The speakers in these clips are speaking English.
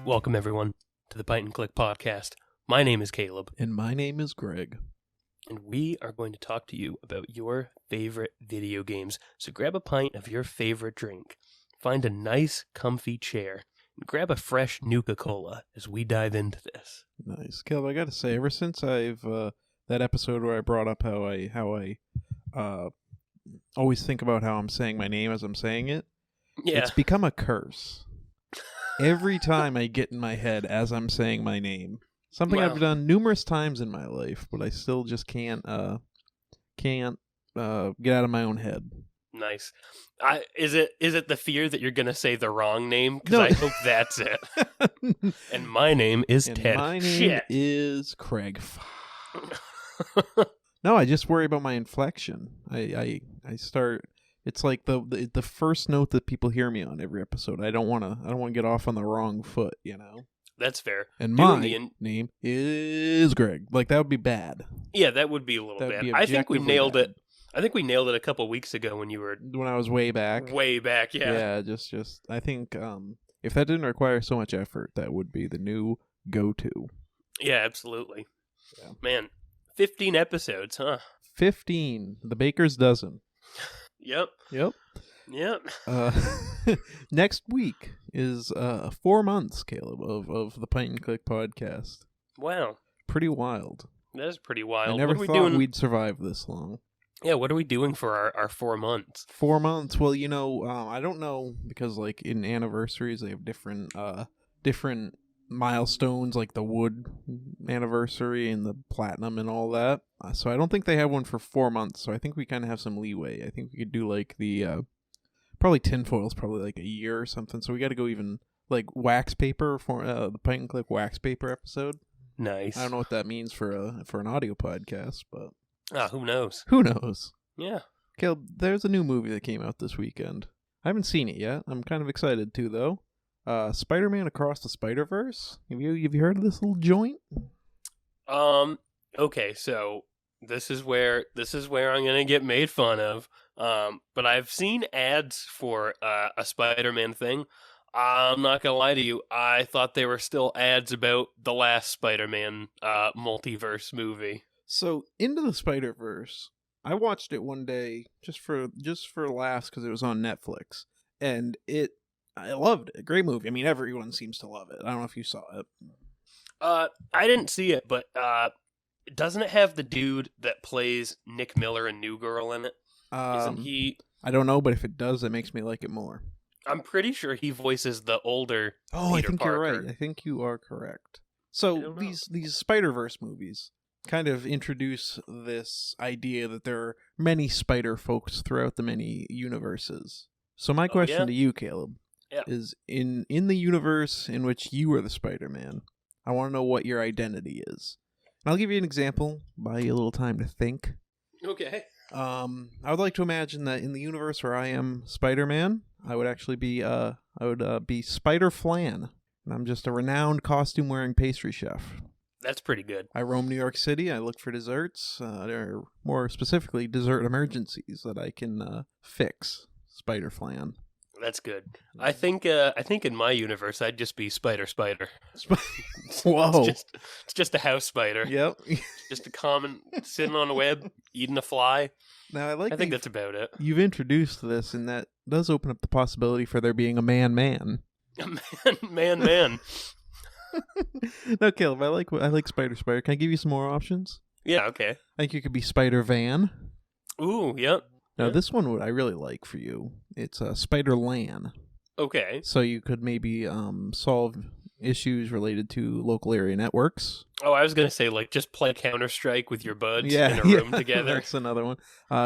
Welcome, everyone, to the Pint and Click podcast. My name is Caleb. And my name is Greg. And we are going to talk to you about your favorite video games. So grab a pint of your favorite drink, find a nice, comfy chair, and grab a fresh Nuka-Cola as we dive into this. Nice. Caleb, I gotta say, ever since I've, that episode where I brought up how I always think about how I'm saying my name as I'm saying it, it's become a curse. Every time I get in my head as I'm saying my name. Something I've done numerous times in my life, but I still just can't get out of my own head. Nice. Is it the fear that you're going to say the wrong name? Because No. I hope that's it. And my name is Ted. My name is Craig. No, I just worry about my inflection. I start. It's like the first note that people hear me on every episode. I don't want to get off on the wrong foot, you know. That's fair. And my name is Greg. Like, that would be bad. Yeah, that would be a little bad. I think we nailed it. I think we nailed it a couple weeks ago when I was way back. Way back, yeah. Yeah, just I think if that didn't require so much effort, that would be the new go-to. Yeah, absolutely. Yeah. Man, 15 episodes, huh? 15. The baker's dozen. Yep. Next week is 4 months, Caleb, of the Pint and Click podcast. Wow. Pretty wild. That is pretty wild. I never thought we'd survive this long. Yeah, what are we doing for our 4 months? 4 months? Well, you know, I don't know, because like in anniversaries they have different milestones, like the wood anniversary and the platinum and all that. So I don't think they have one for 4 months. So I think we kind of have some leeway. I think we could do like the probably tinfoil's probably like a year or something. So we got to go even like wax paper for the Pint and Click wax paper episode. Nice. I don't know what that means for an audio podcast, but who knows? Who knows? Yeah. Caleb, there's a new movie that came out this weekend. I haven't seen it yet. I'm kind of excited too, though. Spider-Man Across the Spider-Verse. Have you heard of this little joint? Okay, so this is where I'm gonna get made fun of. But I've seen ads for a Spider-Man thing. I'm not gonna lie to you. I thought they were still ads about the last Spider-Man multiverse movie. So Into the Spider-Verse, I watched it one day just for laughs because it was on Netflix, and I loved it. Great movie. I mean, everyone seems to love it. I don't know if you saw it. I didn't see it, but doesn't it have the dude that plays Nick Miller in New Girl in it? Isn't he? I don't know, but if it does, it makes me like it more. I'm pretty sure he voices the older Peter Parker. I think you're right. I think you are correct. So these Spider-Verse movies kind of introduce this idea that there are many spider folks throughout the many universes. So my question to you, Caleb, is in the universe in which you are the Spider-Man, I want to know what your identity is. And I'll give you an example, buy you a little time to think. Okay. I would like to imagine that in the universe where I am Spider-Man, I would actually be be Spider Flan, and I'm just a renowned costume-wearing pastry chef. That's pretty good. I roam New York City. I look for desserts, or more specifically, dessert emergencies that I can fix. Spider Flan. That's good. I think in my universe I'd just be Spider. Whoa! It's just a house spider. Yep. Just a common sitting on a web eating a fly. Now I think that's about it. You've introduced this, and that does open up the possibility for there being a man. A man. No, Caleb, I like Spider. Can I give you some more options? Yeah. Okay. I think you could be Spider Van. Ooh. Yep. Now, this one would I really like for you. It's Spider-Lan. Okay. So you could maybe solve issues related to local area networks. Oh, I was going to say, like, just play Counter-Strike with your buds in a room together. That's another one.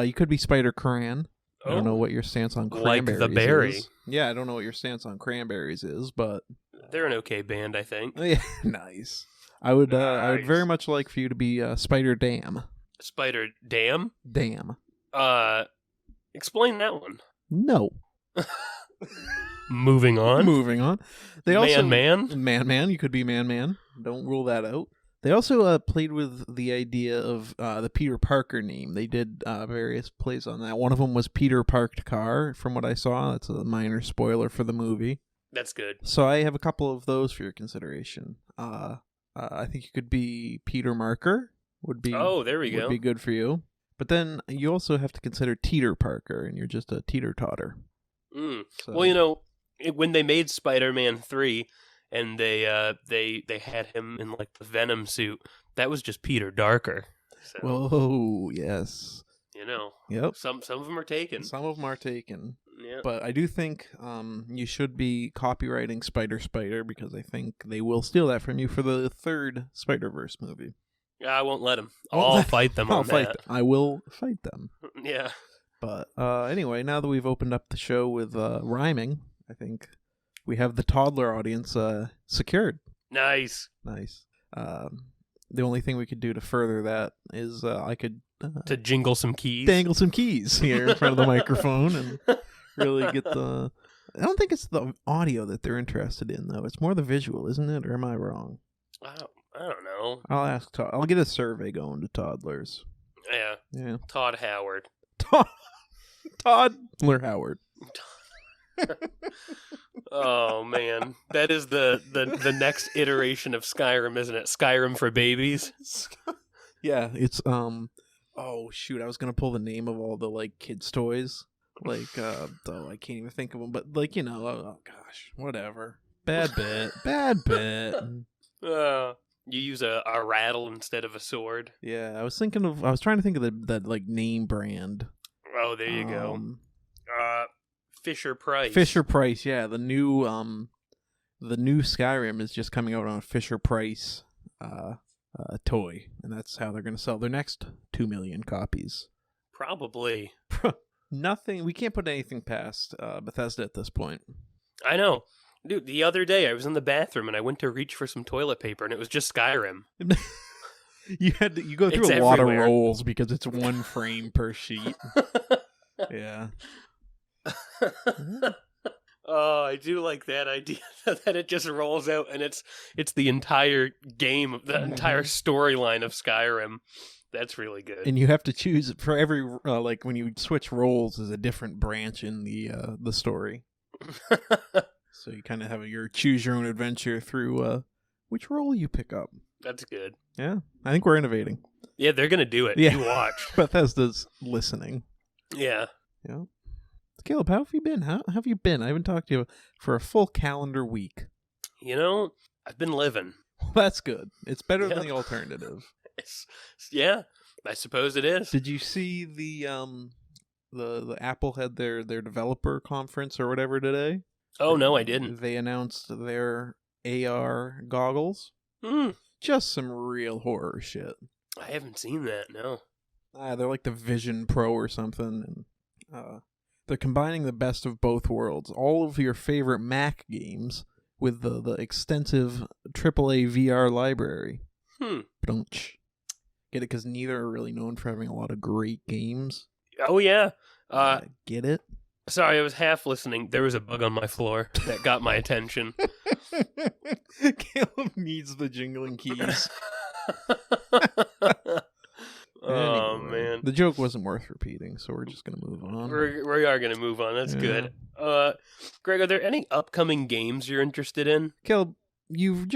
You could be Spider-Cran. I don't know what your stance on cranberries like the berry. is. Yeah, I don't know what your stance on cranberries is, but they're an okay band, I think. Yeah, nice. I would very much like for you to be Spider-Dam. Spider-Dam? Dam. Explain that one. No. Moving on. They also Man. You could be Man. Don't rule that out. They also played with the idea of the Peter Parker name. They did various plays on that. One of them was Peter Parked Car, from what I saw. That's a minor spoiler for the movie. That's good. So I have a couple of those for your consideration. I think you could be Peter Marker. Oh, there we go. Would be good for you. But then you also have to consider Teeter Parker, and you're just a teeter-totter. So. Well, when they made Spider-Man 3 and they had him in like the Venom suit, that was just Peter Darker. So, whoa, yes. Yep. Some of them are taken. Some of them are taken. Yeah. But I do think you should be copywriting Spider because I think they will steal that from you for the third Spider-Verse movie. I won't let them. I'll fight them on that. I will fight them. Yeah. But anyway, now that we've opened up the show with rhyming, I think we have the toddler audience secured. Nice. The only thing we could do to further that is I could... to jingle some keys. Dangle some keys here in front of the microphone and really get the... I don't think it's the audio that they're interested in, though. It's more the visual, isn't it? Or am I wrong? I don't know. I'll ask Todd. I'll get a survey going to toddlers. Yeah. Todd Howard. Toddler Howard. Oh man, that is the next iteration of Skyrim, isn't it? Skyrim for babies. Yeah, it's Oh shoot, I was gonna pull the name of all the like kids' toys. Like though I can't even think of them. But like oh gosh, whatever. Bad bit. You use a rattle instead of a sword. Yeah, I was trying to think of that like name brand. Oh, there you go. Fisher Price. Fisher Price, yeah. The new Skyrim is just coming out on a Fisher Price toy, and that's how they're going to sell their next 2 million copies. Probably. Nothing. We can't put anything past Bethesda at this point. I know. Dude, the other day I was in the bathroom and I went to reach for some toilet paper and it was just Skyrim. You go through a lot of rolls because it's one frame per sheet. Yeah. Oh, I do like that idea that it just rolls out and it's the entire game, the entire storyline of Skyrim. That's really good. And you have to choose for every like when you switch roles is a different branch in the story. So you kind of have your choose your own adventure through which role you pick up. That's good. Yeah, I think we're innovating. Yeah, they're gonna do it. Yeah. You watch. Bethesda's listening. Yeah. Yeah. Caleb, how have you been? How have you been? I haven't talked to you for a full calendar week. I've been living. Well, that's good. It's better than the alternative. Yeah, I suppose it is. Did you see the Apple had their developer conference or whatever today? Oh no, I didn't. They announced their AR goggles. Just some real horror shit. I haven't seen that. No. They're like the Vision Pro or something, and they're combining the best of both worlds. All of your favorite Mac games with the extensive AAA VR library. Don't get it? Because neither are really known for having a lot of great games. Oh yeah. Get it? Sorry, I was half listening. There was a bug on my floor that got my attention. Caleb needs the jingling keys. Oh, anyway, man. The joke wasn't worth repeath, so we're just going to move on. We are going to move on. That's good. Greg, are there any upcoming games you're interested in? Caleb, you've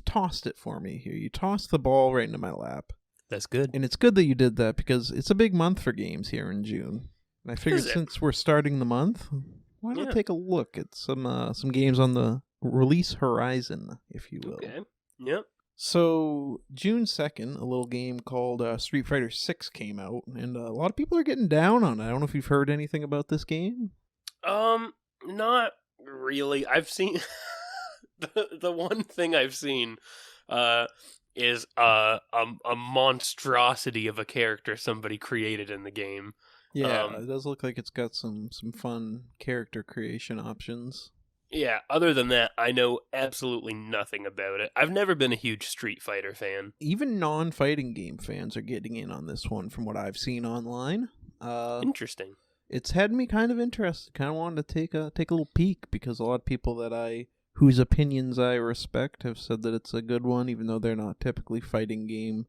tossed it for me here. You tossed the ball right into my lap. That's good. And it's good that you did that because it's a big month for games here in June. And I figured since we're starting the month, why not take a look at some games on the release horizon, if you will. Okay. Yep. So, June 2nd, a little game called Street Fighter 6 came out, and a lot of people are getting down on it. I don't know if you've heard anything about this game. Not really. I've seen... the one thing I've seen is a monstrosity of a character somebody created in the game. Yeah, it does look like it's got some fun character creation options. Yeah, other than that, I know absolutely nothing about it. I've never been a huge Street Fighter fan. Even non-fighting game fans are getting in on this one from what I've seen online. Interesting. It's had me kind of interested. Kind of wanted to take a little peek because a lot of people whose opinions I respect have said that it's a good one, even though they're not typically fighting game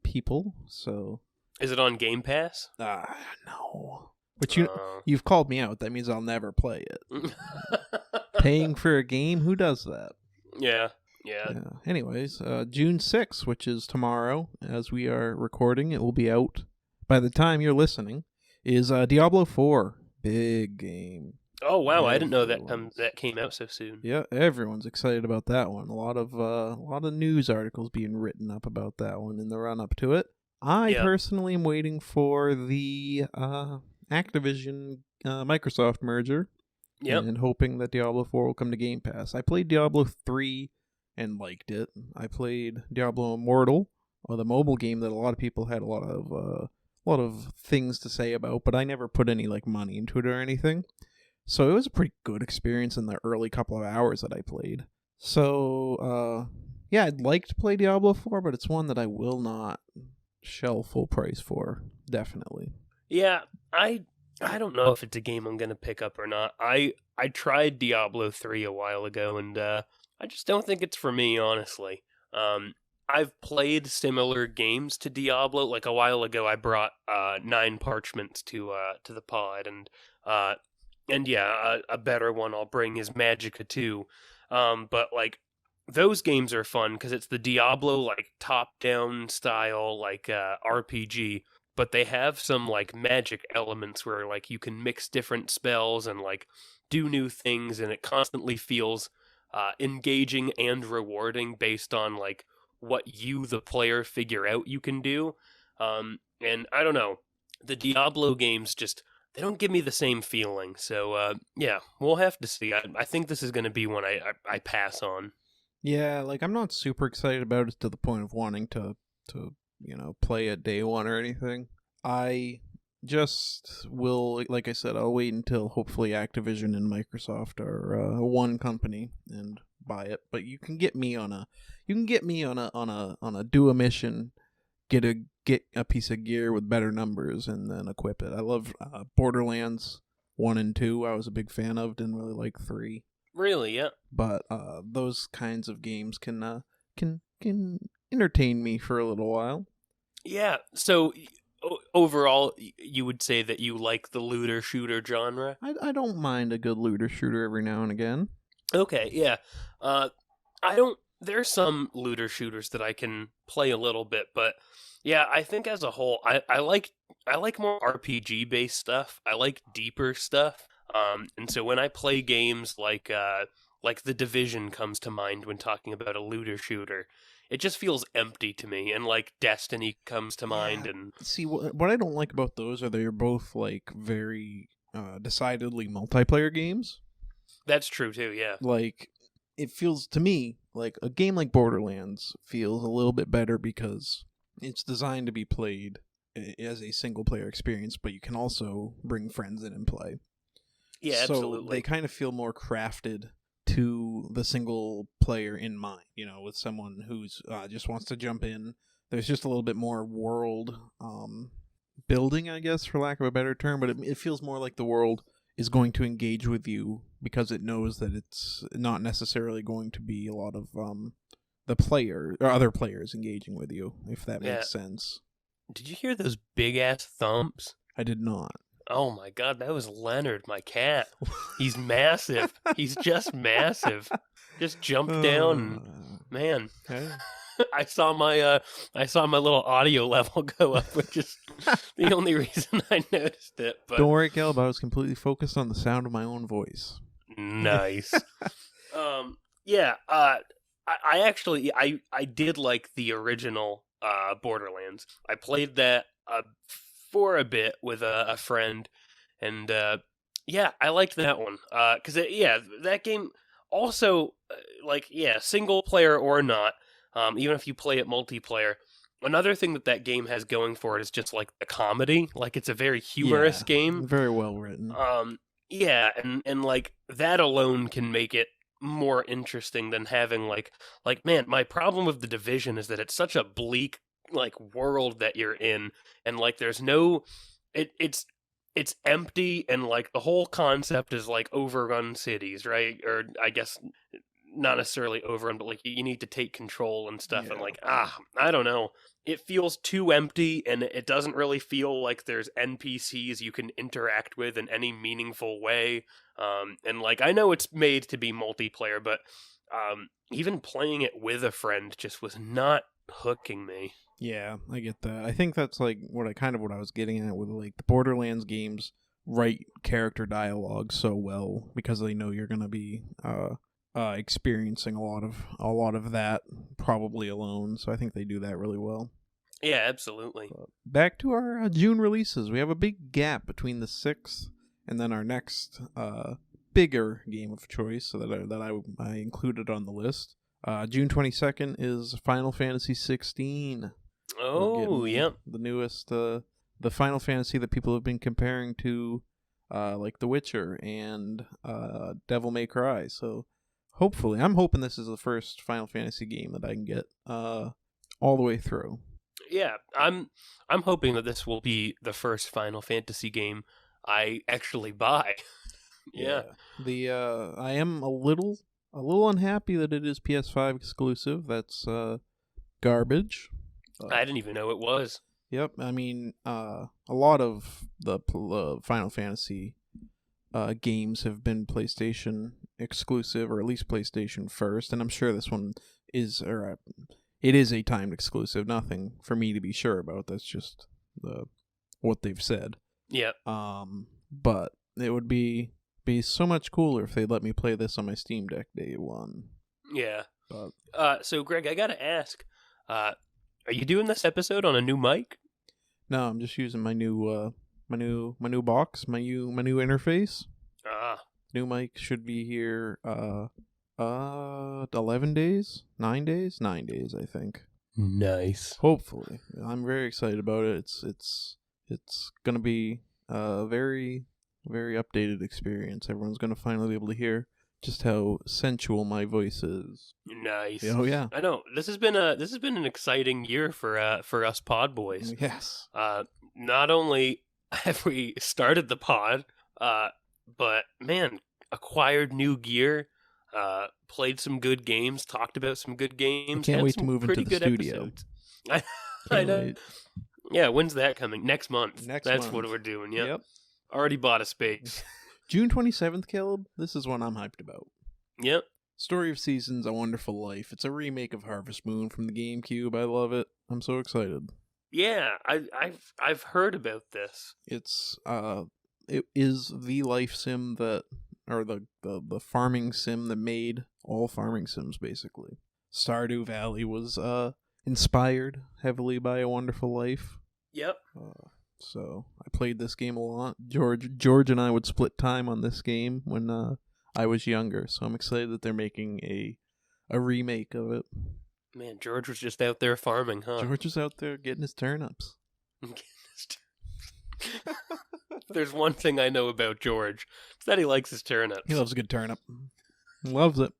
people. So, is it on Game Pass? No. But you've called me out. That means I'll never play it. Paying for a game? Who does that? Yeah. Yeah. Anyways, June 6th, which is tomorrow, as we are recording, it will be out by the time you're listening, is Diablo 4. Big game. Oh wow, I didn't know that came out so soon. Yeah, everyone's excited about that one. A lot of news articles being written up about that one in the run up to it. I personally am waiting for the Activision Microsoft merger. And hoping that Diablo 4 will come to Game Pass. I played Diablo 3 and liked it. I played Diablo Immortal, the mobile game that a lot of people had a lot of things to say about, but I never put any like money into it or anything. So it was a pretty good experience in the early couple of hours that I played. So yeah, I'd like to play Diablo 4, but it's one that I will not shell full price for, definitely. Yeah, I don't know if it's a game I'm going to pick up or not. I tried Diablo 3 a while ago, and I just don't think it's for me, honestly. I've played similar games to Diablo. Like a while ago, I brought 9 Parchments to the pod, and yeah, a better one I'll bring is Magicka 2. But like those games are fun because it's the Diablo like top-down style like RPG. But they have some like magic elements where like you can mix different spells and like do new things, and it constantly feels engaging and rewarding based on like what you the player figure out you can do. And I don't know, the Diablo games just they don't give me the same feeling. So yeah, we'll have to see. I think this is going to be one I pass on. Yeah, like I'm not super excited about it to the point of wanting to play it day one or anything. I just will, like I said, I'll wait until hopefully Activision and Microsoft are one company and buy it. But you can get me on a do a mission, get a piece of gear with better numbers, and then equip it. I love Borderlands 1 and 2. I was a big fan of. Didn't really like 3. Really, yeah. But those kinds of games can entertain me for a little while. Yeah, so overall, you would say that you like the looter shooter genre? I don't mind a good looter shooter every now and again. Okay, yeah. I don't. There's some looter shooters that I can play a little bit, but yeah, I think as a whole, I like more RPG based stuff. I like deeper stuff. And so when I play games like The Division comes to mind when talking about a looter shooter. It just feels empty to me, and like Destiny comes to mind. And see, what I don't like about those are they're both like very decidedly multiplayer games. That's true too, yeah. Like it feels to me like a game like Borderlands feels a little bit better because it's designed to be played as a single player experience, but you can also bring friends in and play. Yeah, so absolutely. They kind of feel more crafted to the single player in mind, with someone who's just wants to jump in. There's just a little bit more world building, I guess, for lack of a better term, but it feels more like the world is going to engage with you because it knows that it's not necessarily going to be a lot of the player or other players engaging with you, if that makes sense. Did you hear those big ass thumps? I did not. Oh my god, that was Leonard, my cat. He's massive. He's just massive. Just jumped down, and, man. Okay. I saw my little audio level go up, which is the only reason I noticed it. But don't worry, Caleb. I was completely focused on the sound of my own voice. Nice. Yeah. I actually did like the original Borderlands. I played that for a bit with a friend, and yeah, I liked that one because that game also single player or not, even if you play it multiplayer. Another thing that game has going for it is just like the comedy. Like it's a very humorous game, very well written. Yeah, and like that alone can make it more interesting than having like man, my problem with The Division is that it's such a bleak like world that you're in, and like there's no it's empty, and like the whole concept is like overrun cities, right? Or I guess not necessarily overrun, but like you need to take control and stuff. And Yeah. like, I don't know. It feels too empty, and it doesn't really feel like there's NPCs you can interact with in any meaningful way. And like, I know it's made to be multiplayer, but even playing it with a friend just was not hooking me. Yeah, I get that. I think that's like what I was getting at with like the Borderlands games write character dialogue so well because they know you're gonna be experiencing a lot of that probably alone. So I think they do that really well. Yeah, absolutely. Back to our June releases. We have a big gap between the 6th and then our next bigger game of choice that I included on the list. June 22nd is Final Fantasy 16. Oh, yep. The newest, the Final Fantasy that people have been comparing to, like The Witcher and Devil May Cry. So, hopefully, I'm hoping this is the first Final Fantasy game that I can get all the way through. Yeah, I'm hoping that this will be the first Final Fantasy game I actually buy. Yeah. I am a little unhappy that it is PS5 exclusive. That's garbage. I didn't even know it was. Yep, I mean, a lot of the Final Fantasy games have been PlayStation exclusive, or at least PlayStation first, and I'm sure this one is, it is a timed exclusive. Nothing for me to be sure about. That's just what they've said. Yep. But it would be so much cooler if they let me play this on my Steam Deck day one. Yeah. So Greg, I gotta ask, are you doing this episode on a new mic? No, I'm just using my new box, my new interface. New mic should be here 11 days, 9 days, I think. Nice. Hopefully. I'm very excited about it. It's going to be a very very updated experience. Everyone's going to finally be able to hear just how sensual my voice is. Nice. Oh yeah. I know. This has been an exciting year for us pod boys. Yes. Not only have we started the pod, but man, acquired new gear, played some good games, talked about some good games. I can't wait to move into the studio. I know. Wait. Yeah, when's that coming? Next month. That's month. What we're doing. Yep. Already bought a space. June 27th, Caleb. This is one I'm hyped about. Yep. Story of Seasons: A Wonderful Life. It's a remake of Harvest Moon from the GameCube. I love it. I'm so excited. Yeah, I've heard about this. It is the life sim that, or the farming sim that made all farming sims basically. Stardew Valley was inspired heavily by A Wonderful Life. Yep. So I played this game a lot. George and I would split time on this game when I was younger. So I'm excited that they're making a remake of it. Man, George was just out there farming, huh? George was out there getting his turnips. There's one thing I know about George. It's that he likes his turnips. He loves a good turnip. Loves it.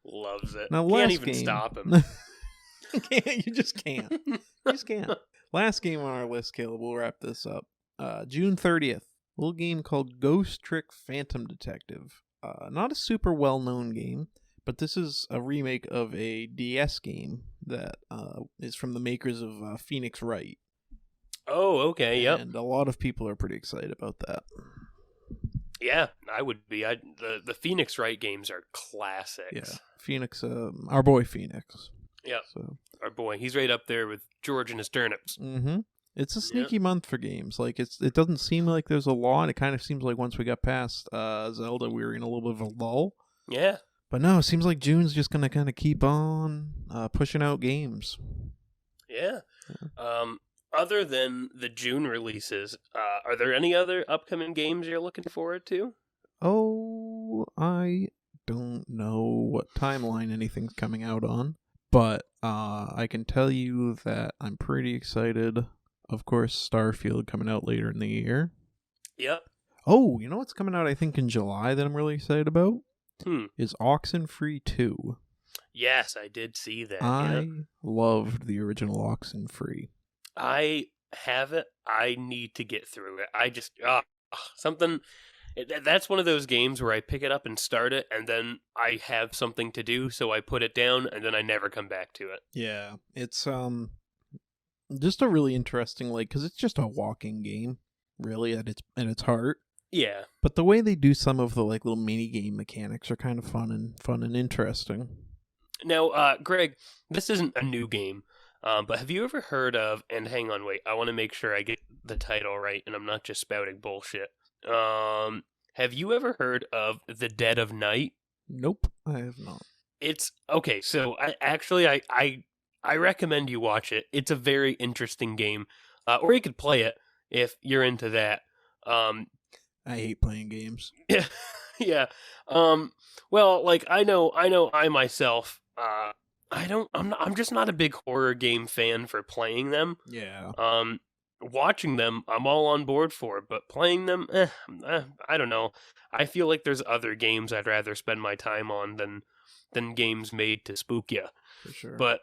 Loves it. Now, can't even stop him. You just can't. You just can't. Last game on our list, Caleb, we'll wrap this up. June 30th, a little game called Ghost Trick Phantom Detective. Not a super well-known game, but this is a remake of a DS game that is from the makers of Phoenix Wright. Oh, okay, yep. And a lot of people are pretty excited about that. Yeah, I would be. The Phoenix Wright games are classics. Yeah, Phoenix, our boy Phoenix. Yeah, so our boy. He's right up there with George and his turnips. Mm-hmm. It's a sneaky month for games. Like it doesn't seem like there's a lot. It kind of seems like once we got past Zelda, we were in a little bit of a lull. Yeah. But no, it seems like June's just gonna kind of keep on pushing out games. Yeah. Other than the June releases, are there any other upcoming games you're looking forward to? Oh, I don't know what timeline anything's coming out on, but I can tell you that I'm pretty excited. Of course, Starfield coming out later in the year. Yep. Oh, you know what's coming out, I think, in July that I'm really excited about? Is Oxenfree 2. Yes, I did see that. I loved the original Oxenfree. I have it. I need to get through it. I just something That's one of those games where I pick it up and start it, and then I have something to do, so I put it down, and then I never come back to it. Yeah, it's just a really interesting, like, because it's just a walking game, really, at its heart. Yeah. But the way they do some of the like little mini game mechanics are kind of fun and interesting. Now, Greg, this isn't a new game, but have you ever heard of? And hang on, wait, I want to make sure I get the title right, and I'm not just spouting bullshit. Have you ever heard of The Dead of Night? Nope, I have not. It's okay. So I recommend you watch it. It's a very interesting game, or you could play it if you're into that. I hate playing games. Yeah, yeah. Well, like I myself. I'm just not a big horror game fan for playing them. Yeah. Watching them, I'm all on board for, but playing them, I don't know. I feel like there's other games I'd rather spend my time on than games made to spook you. For sure. But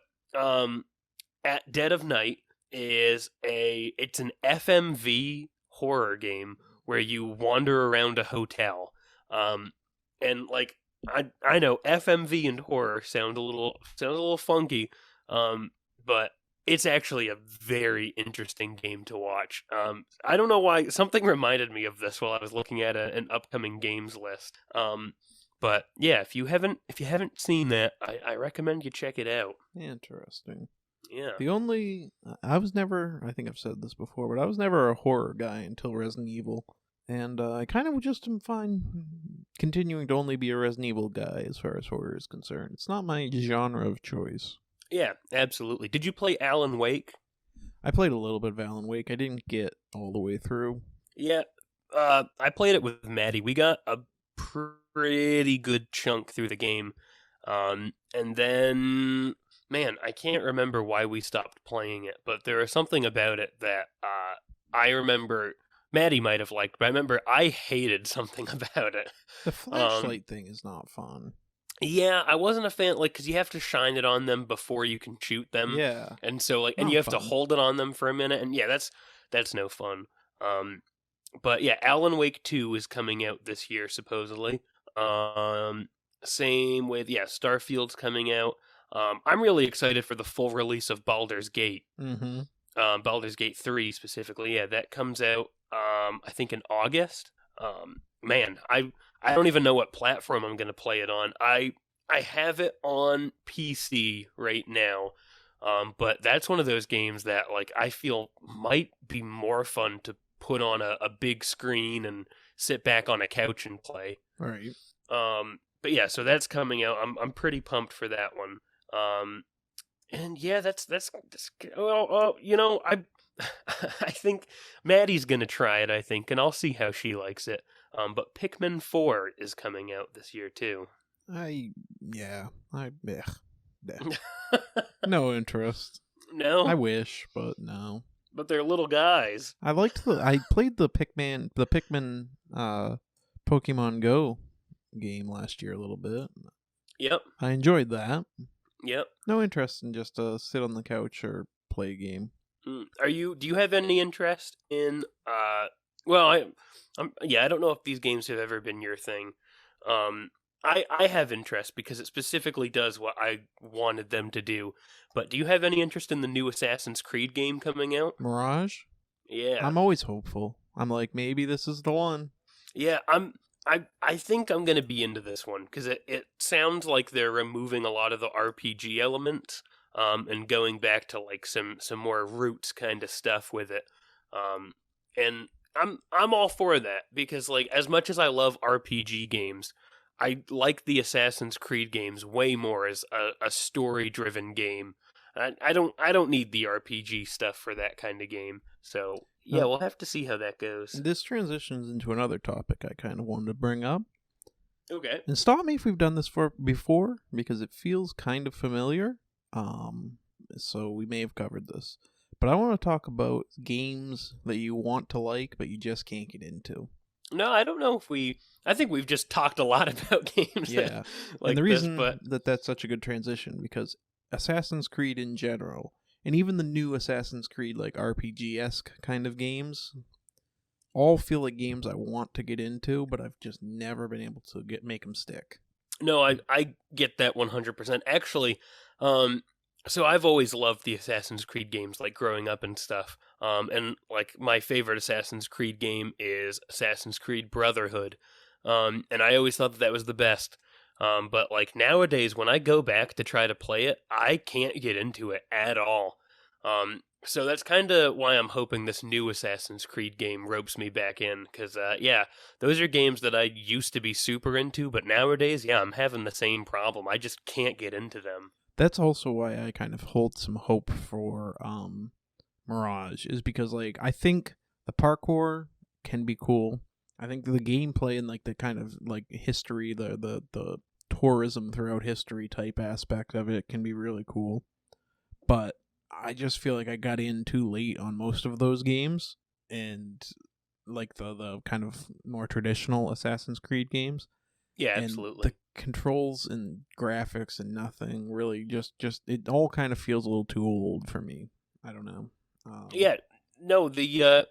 at Dead of Night it's an FMV horror game where you wander around a hotel. And like I know FMV and horror sound a little funky, but it's actually a very interesting game to watch. I don't know why something reminded me of this while I was looking at an upcoming games list. But yeah, if you haven't seen that, I recommend you check it out. Interesting. Yeah. I think I've said this before, but I was never a horror guy until Resident Evil. And I kind of just am fine continuing to only be a Resident Evil guy as far as horror is concerned. It's not my genre of choice. Yeah, absolutely. Did you play Alan Wake? I played a little bit of Alan Wake. I didn't get all the way through. Yeah, I played it with Maddie. We got a pretty good chunk through the game. And then, man, I can't remember why we stopped playing it, but there was something about it that I remember Maddie might have liked, but I remember I hated something about it. The flashlight thing is not fun. Yeah, I wasn't a fan, like, because you have to shine it on them before you can shoot them. Yeah. And so, like, and you have to hold it on them for a minute, and yeah, that's no fun. But yeah, Alan Wake 2 is coming out this year, supposedly. Same with, yeah, Starfield's coming out. I'm really excited for the full release of Baldur's Gate. Mm-hmm. Baldur's Gate 3 specifically. Yeah, that comes out, I think in August. Man, I don't even know what platform I'm going to play it on. I have it on PC right now. But that's one of those games that, like, I feel might be more fun to put on a big screen and sit back on a couch and play. All right. But yeah, so that's coming out. I'm pretty pumped for that one. And yeah, that's well, you know, I I think Maddie's gonna try it. I think, and I'll see how she likes it. But Pikmin 4 is coming out this year too. No interest. No, I wish, but no. But they're little guys. I played the Pikmin Pokemon Go game last year a little bit. Yep. I enjoyed that. Yep. No interest in just sit on the couch or play a game. Do you have any interest in well, I don't know if these games have ever been your thing. I have interest because it specifically does what I wanted them to do. But do you have any interest in the new Assassin's Creed game coming out? Mirage? Yeah. I'm always hopeful. I'm like, maybe this is the one. Yeah, I think I'm going to be into this one because it sounds like they're removing a lot of the RPG elements and going back to like some more roots kind of stuff with it. And I'm all for that because, like, as much as I love RPG games, I like the Assassin's Creed games way more as a story-driven game. I don't need the RPG stuff for that kind of game. So yeah, we'll have to see how that goes. This transitions into another topic I kind of wanted to bring up. Okay. And stop me if we've done this before because it feels kind of familiar. So we may have covered this. But I want to talk about games that you want to like, but you just can't get into. No, I don't know if I think we've just talked a lot about games. Yeah. Like and the reason this, that's such a good transition, because Assassin's Creed in general, and even the new Assassin's Creed, like RPG-esque kind of games, all feel like games I want to get into, but I've just never been able to make them stick. No, I get that 100%. Actually, so I've always loved the Assassin's Creed games, like growing up and stuff. And like my favorite Assassin's Creed game is Assassin's Creed Brotherhood. And I always thought that was the best. But like nowadays, when I go back to try to play it, I can't get into it at all. So that's kind of why I'm hoping this new Assassin's Creed game ropes me back in. Because, yeah, those are games that I used to be super into, but nowadays, yeah, I'm having the same problem. I just can't get into them. That's also why I kind of hold some hope for Mirage, is because like I think the parkour can be cool. I think the gameplay and like the kind of like history, the tourism throughout history type aspect of it can be really cool. But I just feel like I got in too late on most of those games, and like the kind of more traditional Assassin's Creed games. Yeah, And absolutely. the controls and graphics and nothing really just it all kind of feels a little too old for me. I don't know. Yeah, no, the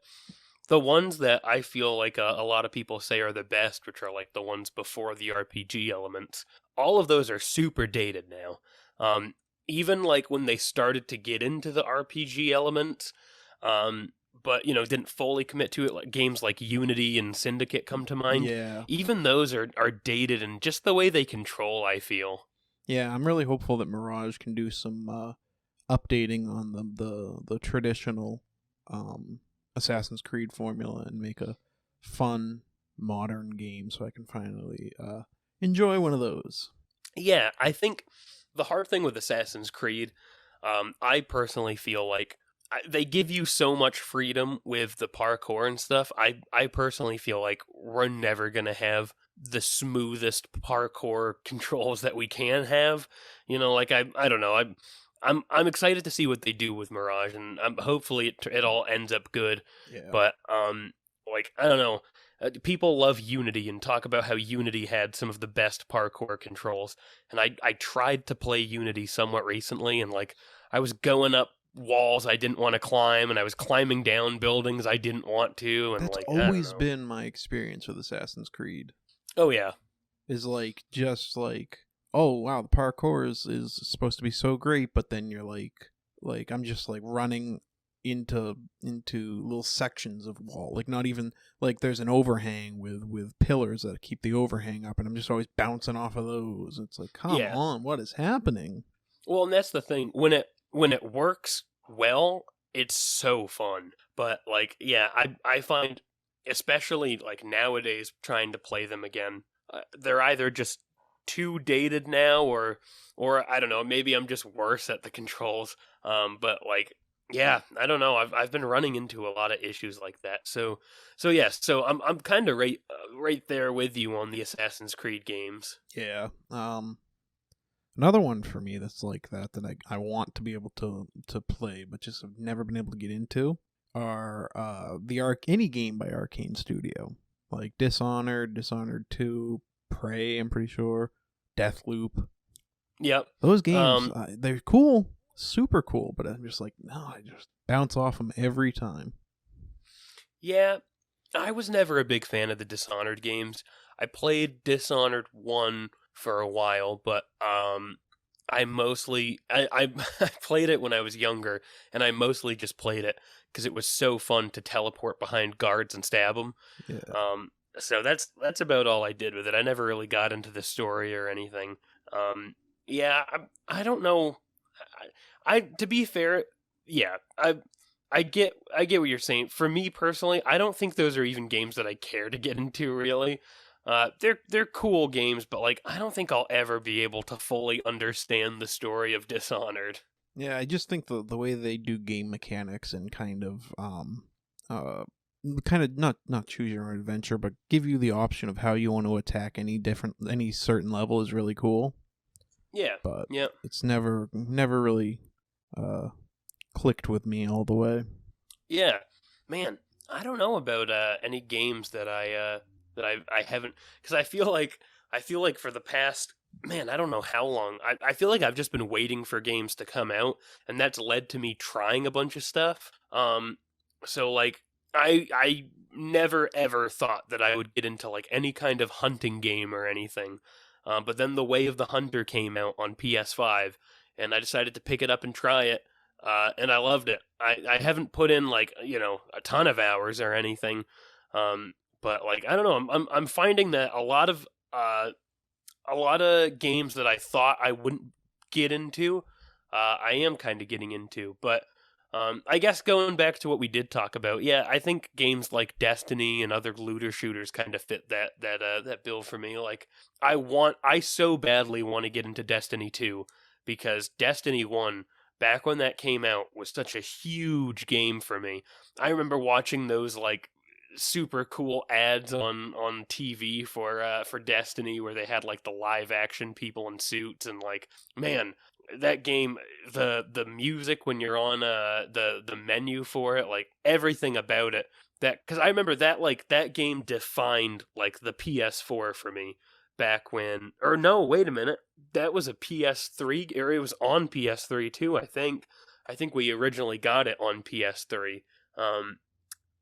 ones that I feel like a lot of people say are the best, which are like the ones before the RPG elements, all of those are super dated now. Um, Even like when they started to get into the RPG elements, but didn't fully commit to it. Like games like Unity and Syndicate come to mind. Yeah. Even those are dated, and just the way they control, I feel. Yeah, I'm really hopeful that Mirage can do some updating on the traditional Assassin's Creed formula and make a fun modern game so I can finally enjoy one of those. Yeah, I think the hard thing with Assassin's Creed, I personally feel like they give you so much freedom with the parkour and stuff. I personally feel like we're never gonna have the smoothest parkour controls that we can have. Like I don't know. I'm excited to see what they do with Mirage, and hopefully it all ends up good. Yeah. But like I don't know. People love Unity and talk about how Unity had some of the best parkour controls. And I tried to play Unity somewhat recently, and like I was going up walls I didn't want to climb, and I was climbing down buildings I didn't want to, and That's like I don't always know. been my experience with Assassin's Creed. Oh yeah, Is like just like, oh wow, the parkour is supposed to be so great, but then you're like I'm just like running into little sections of wall, like not even like there's an overhang with pillars that keep the overhang up, and I'm just always bouncing off of those. It's like, come yeah. on, what is happening? Well, and that's the thing. When it works well, it's so fun. But like, yeah, I find, especially like nowadays, trying to play them again, they're either just too dated now, or I don't know, maybe I'm just worse at the controls. But like, yeah, I don't know. I've been running into a lot of issues like that. So yes, so I'm kind of right there with you on the Assassin's Creed games. Yeah. Another one for me that's like that I want to be able to play, but just have never been able to get into are any game by Arcane Studio, like Dishonored 2, Prey. I'm pretty sure, Deathloop. Yep. Those games, Um, they're cool, super cool, but I'm just like, no, I just bounce off them every time. Yeah, I was never a big fan of the Dishonored games. I played Dishonored 1 for a while, but I mostly I I played it when I was younger, and I mostly just played it because it was so fun to teleport behind guards and stab them. Yeah. So that's about all I did with it. I never really got into the story or anything. Yeah, I don't know. I to be fair, yeah, I get what you're saying. For me personally, I don't think those are even games that I care to get into really. They're cool games, but like I don't think I'll ever be able to fully understand the story of Dishonored. Yeah, I just think the way they do game mechanics and uh kind of not choose your own adventure, but give you the option of how you want to attack any certain level is really cool. Yeah, But yeah, it's never really uh clicked with me all the way. yeah. Man, I don't know about any games that I haven't, because I feel like for the past, man, I don't know how long. I feel like I've just been waiting for games to come out, and that's led to me trying a bunch of stuff. So like I never ever thought that I would get into like any kind of hunting game or anything. But then The Way of the Hunter came out on PS5, and I decided to pick it up and try it. And I loved it. I haven't put in like a ton of hours or anything, but like I don't know. I'm finding that a lot of games that I thought I wouldn't get into, I am kind of getting into. But I guess going back to what we did talk about, yeah, I think games like Destiny and other looter shooters kind of fit that bill for me. Like I so badly want to get into Destiny 2 because Destiny 1, back when that came out, was such a huge game for me. I remember watching those like super cool ads on TV for Destiny where they had like the live action people in suits, and like, man, that game, the music when you're on the menu for it, like everything about it, that, because I remember that, like that game defined like the PS4 for me back when, or no, wait a minute, that was a PS3, or it was on PS3 too, I think we originally got it on PS3.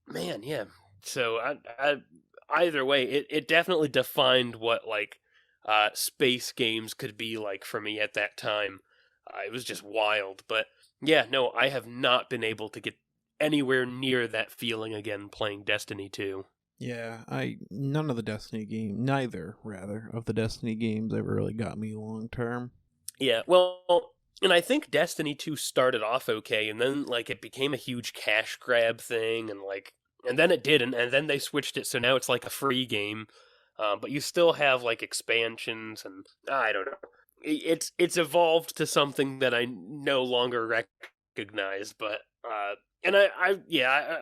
Man, yeah. So either way, it definitely defined what like space games could be like for me at that time. It was just wild, but yeah, no, I have not been able to get anywhere near that feeling again playing Destiny 2. Yeah, none of the Destiny game, neither rather of the Destiny games ever really got me long term. Yeah, well, and I think Destiny 2 started off okay, and then like it became a huge cash grab thing, and like, and then it didn't, and then they switched it, so now it's like a free game, but you still have like expansions, and I don't know. It's evolved to something that I no longer recognize, but and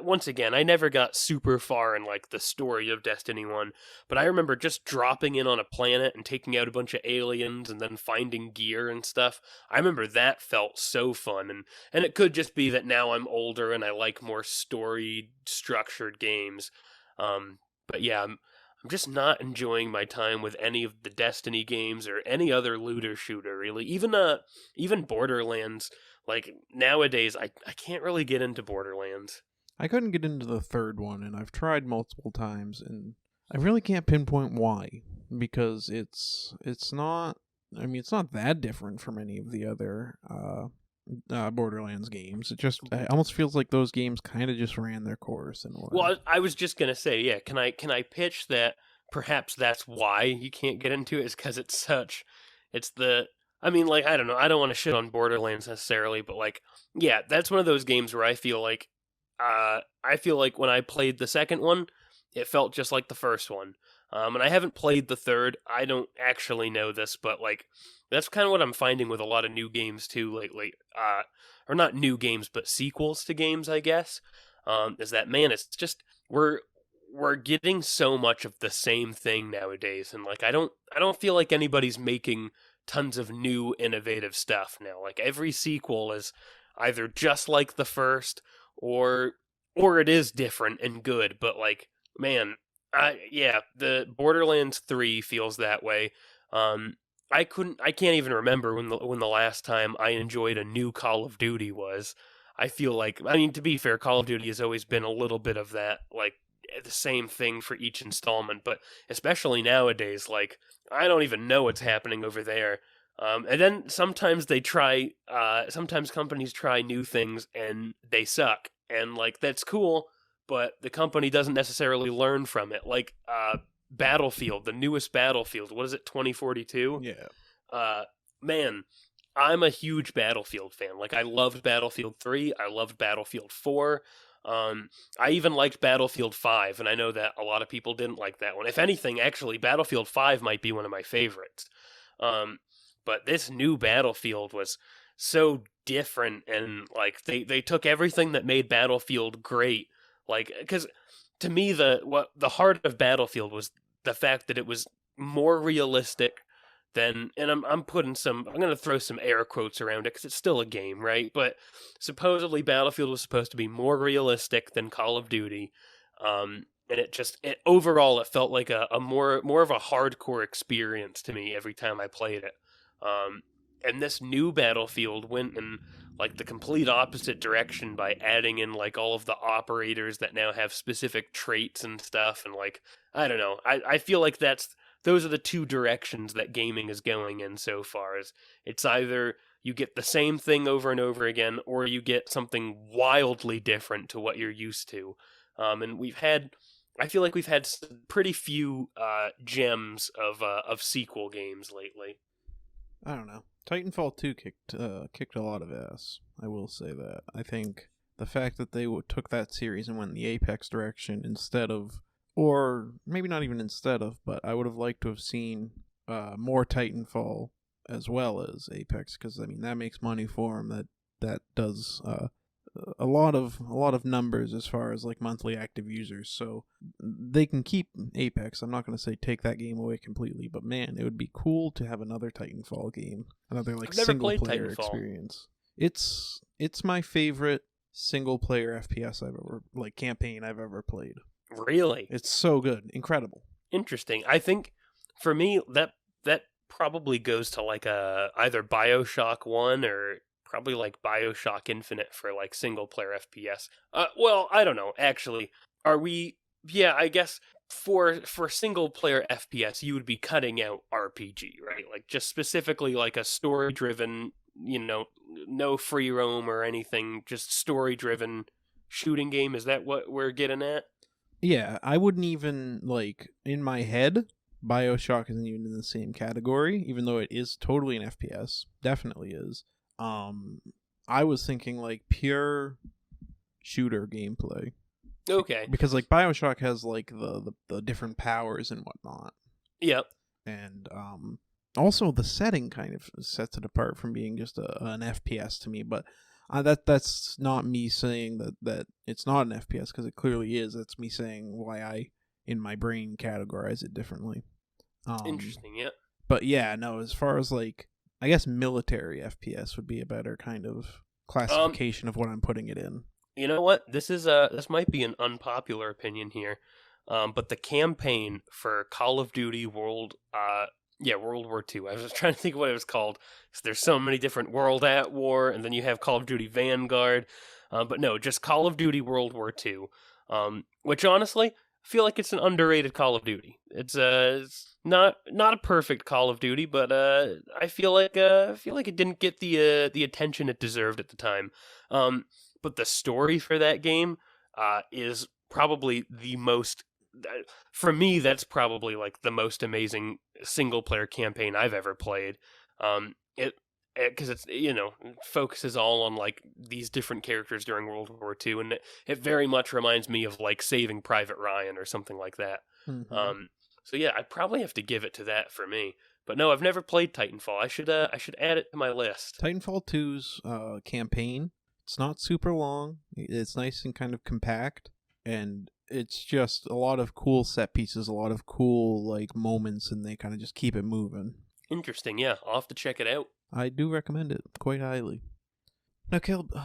once again, I never got super far in like the story of Destiny 1, but I remember just dropping in on a planet and taking out a bunch of aliens and then finding gear and stuff. I remember that felt so fun, and it could just be that now I'm older and I like more story structured games. But yeah, I'm just not enjoying my time with any of the Destiny games or any other looter shooter really. Even Borderlands. Like nowadays, I can't really get into Borderlands. I couldn't get into the third one, and I've tried multiple times, and I really can't pinpoint why, because it's not. I mean, it's not that different from any of the other Borderlands games. It almost feels like those games kind of just ran their course in a way. Well, I was just gonna say, yeah. Can I pitch that? Perhaps that's why you can't get into it, is because it's the. I mean, like, I don't know. I don't want to shit on Borderlands necessarily, but like, yeah, that's one of those games where I feel like when I played the second one, it felt just like the first one. And I haven't played the third. I don't actually know this, but like, that's kind of what I'm finding with a lot of new games too lately. Or not new games, but sequels to games, I guess. Is that, man? It's just we're getting so much of the same thing nowadays, and like, I don't feel like anybody's making tons of new innovative stuff now. Like every sequel is either just like the first, or it is different and good, but like, man, the Borderlands 3 feels that way. I can't even remember when the last time I enjoyed a new Call of Duty was. I feel like, I mean, to be fair, Call of Duty has always been a little bit of that, like the same thing for each installment, but especially nowadays, like, I don't even know what's happening over there. And then sometimes sometimes companies try new things and they suck. And, like, that's cool, but the company doesn't necessarily learn from it. Like, Battlefield, the newest Battlefield, what is it, 2042? Yeah. Man, I'm a huge Battlefield fan. Like, I loved Battlefield 3, I loved Battlefield 4. I even liked Battlefield 5, and I know that a lot of people didn't like that one. If anything, actually, Battlefield 5 might be one of my favorites. But this new Battlefield was so different, and like they took everything that made Battlefield great. Like, because to me, the heart of Battlefield was the fact that it was more realistic than, and I'm gonna throw some air quotes around it because it's still a game, right? But supposedly Battlefield was supposed to be more realistic than Call of Duty, and it overall it felt like a more of a hardcore experience to me every time I played it. And this new Battlefield went in like the complete opposite direction by adding in like all of the operators that now have specific traits and stuff, and like I don't know. I feel like those are the two directions that gaming is going in so far. Is it's either you get the same thing over and over again, or you get something wildly different to what you're used to. And I feel like we've had pretty few gems of sequel games lately. I don't know. Titanfall 2 kicked a lot of ass. I will say that. I think the fact that they took that series and went in the Apex direction instead of, or maybe not even instead of, but I would have liked to have seen more Titanfall as well as Apex, because I mean that makes money for them. That does a lot of numbers as far as like monthly active users, so they can keep Apex. I'm not going to say take that game away completely, but man, it would be cool to have another Titanfall game, another like single player experience. It's my favorite single player FPS I've ever campaign I've ever played. Really? It's so good, incredible. Interesting. I think for me that probably goes to like either BioShock 1 or probably like BioShock Infinite for like single player FPS. Well, I don't know. Actually, are we? Yeah, I guess for single player FPS, you would be cutting out RPG, right? Like just specifically like a story driven, no free roam or anything, just story driven shooting game. Is that what we're getting at? Yeah, I wouldn't even in my head. BioShock isn't even in the same category, even though it is totally an FPS. Definitely is. I was thinking like pure shooter gameplay. Okay. Because like BioShock has like the different powers and whatnot. Yep. And also the setting kind of sets it apart from being just an FPS to me. But that's not me saying that it's not an FPS, because it clearly is. That's me saying why I in my brain categorize it differently. Interesting. Yeah. But yeah, no. As far as I guess military FPS would be a better kind of classification of what I'm putting it in. You know what? This might be an unpopular opinion here, but the campaign for Call of Duty World War II. I was trying to think of what it was called. There's so many different World at War, and then you have Call of Duty Vanguard, but no, just Call of Duty World War II. Which honestly, I feel like it's an underrated Call of Duty. It's not a perfect Call of Duty, but I feel like it didn't get the attention it deserved at the time. But the story for that game is probably the most. For me, that's probably like the most amazing single player campaign I've ever played. Because it focuses all on like these different characters during World War II, and it very much reminds me of like Saving Private Ryan or something like that. Mm-hmm. So yeah, I probably have to give it to that for me. But no, I've never played Titanfall. I should add it to my list. Titanfall 2's campaign, it's not super long. It's nice and kind of compact, and it's just a lot of cool set pieces, a lot of cool like moments, and they kind of just keep it moving. Interesting, yeah. I'll have to check it out. I do recommend it quite highly. Now, Caleb,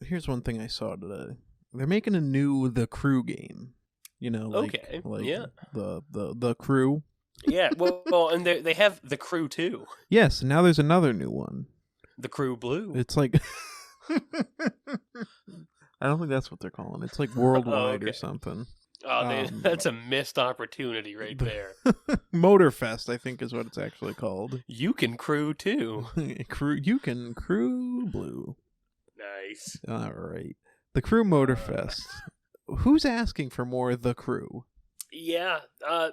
here's one thing I saw today. They're making a new The Crew game. Okay. Yeah. The Crew. Yeah, well, and they have The Crew too. Yes, and now there's another new one. The Crew Blue. It's like I don't think that's what they're calling it. It's like Worldwide or something. Oh, that's a missed opportunity right there. Motorfest, I think, is what it's actually called. You can crew too. You can crew blue. Nice. All right. The Crew Motorfest. Who's asking for more The Crew? Yeah. I'm